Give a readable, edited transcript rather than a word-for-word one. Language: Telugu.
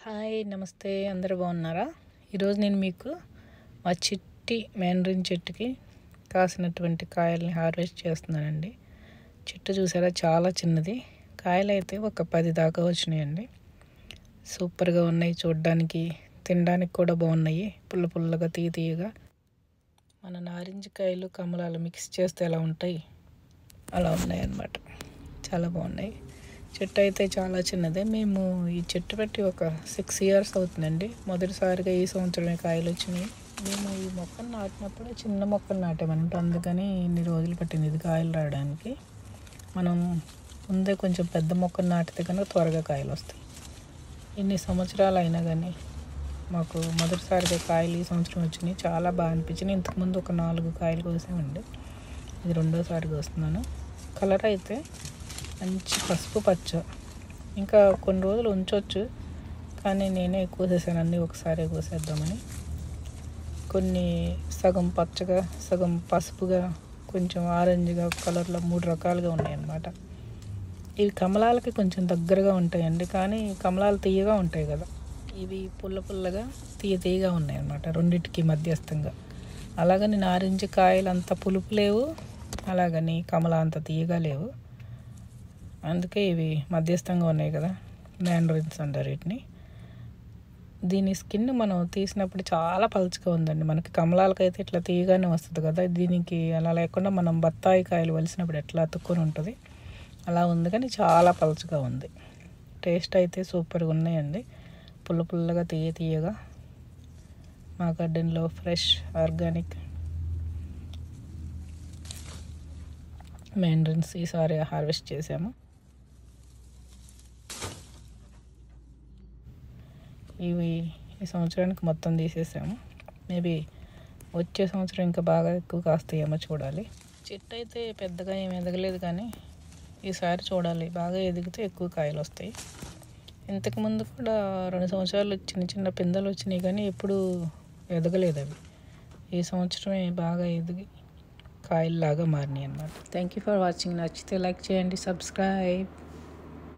హాయ్ నమస్తే, అందరూ బాగున్నారా? ఈరోజు నేను మీకు మా చిట్టి మ్యాండరిన్ చెట్టుకి కాసినటువంటి కాయల్ని హార్వెస్ట్ చేస్తున్నానండి. చెట్టు చూసారా, చాలా చిన్నది. కాయలు అయితే ఒక 10 దాకా వచ్చినాయండి. సూపర్గా ఉన్నాయి, చూడడానికి తినడానికి కూడా బాగున్నాయి. పుల్ల పుల్లగా తీయగా మన నారింజ కాయలు కమలాలు మిక్స్ చేస్తే ఎలా ఉంటాయి అలా ఉన్నాయి అన్నమాట. చాలా బాగున్నాయి. చెట్టు అయితే చాలా చిన్నదే. మేము ఈ చెట్టు పెట్టి ఒక 6 years అవుతుందండి. మొదటిసారిగా ఈ సంవత్సరమే కాయలు వచ్చినాయి. మేము ఈ మొక్కను నాటినప్పుడు చిన్న మొక్కలు నాటామన్నమాట. అందుకని ఇన్ని రోజులు పట్టింది ఇది కాయలు రావడానికి. మనం ముందే కొంచెం పెద్ద మొక్కను నాటితే కనుక త్వరగా కాయలు వస్తాయి. ఇన్ని సంవత్సరాలు అయినా కానీ మాకు మొదటిసారిగా కాయలు ఈ సంవత్సరం వచ్చినాయి. చాలా బాగా అనిపించినాయి. ఇంతకుముందు ఒక 4 కాయలు కోసామండి. ఇది రెండోసారిగా వస్తున్నాను. కలర్ అయితే మంచి పసుపు పచ్చ. ఇంకా కొన్ని రోజులు ఉంచవచ్చు, కానీ నేనే కోసేసాను, అన్నీ ఒకసారి కోసేద్దామని. కొన్ని సగం పచ్చగా, సగం పసుపుగా, కొంచెం ఆరెంజ్గా కలర్లో 3 రకాలుగా ఉన్నాయన్నమాట. ఇవి కమలాలకి కొంచెం దగ్గరగా ఉంటాయండి, కానీ కమలాలు తీయగా ఉంటాయి కదా. ఇవి పుల్లగా తీయగా ఉన్నాయి అన్నమాట, రెండింటికి మధ్యస్థంగా. అలాగని నారింజ కాయలు అంత పులుపు లేవు, అలాగని కమల అంత తీయగా లేవు. అందుకే ఇవి మధ్యస్థంగా ఉన్నాయి కదా, మ్యాండరిన్స్ అంటారు వీటిని. దీని స్కిన్ మనం తీసినప్పుడు చాలా పలుచగా ఉందండి. మనకి కమలాలకైతే ఇట్లా తీయగానే వస్తుంది కదా, దీనికి అలా లేకుండా మనం బత్తాయి కాయలు వలిసినప్పుడు ఎట్లా అతుక్కొని ఉంటుంది అలా ఉంది, కానీ చాలా పలుచగా ఉంది. టేస్ట్ అయితే సూపర్గా ఉన్నాయండి, పుల్లగా తీయగా. మా గార్డెన్లో ఫ్రెష్ ఆర్గానిక్ మ్యాండరిన్స్ ఈసారి హార్వెస్ట్ చేసాము. ఇవి ఈ సంవత్సరానికి మొత్తం తీసేసాము. మేబీ వచ్చే సంవత్సరం ఇంకా బాగా ఎక్కువ కాస్తాయేమో చూడాలి. చెట్టు అయితే పెద్దగా ఏమి ఎదగలేదు, కానీ ఈసారి చూడాలి, బాగా ఎదిగితే ఎక్కువ కాయలు వస్తాయి. ఇంతకుముందు కూడా 2 సంవత్సరాలు చిన్న పిందెలు వచ్చినాయి, కానీ ఎప్పుడు ఎదగలేదు అవి. ఈ సంవత్సరమే బాగా ఎదిగి కాయల్లాగా మారినాయి అన్నమాట. Thank you for watching. నచ్చితే లైక్ చేయండి, సబ్స్క్రైబ్.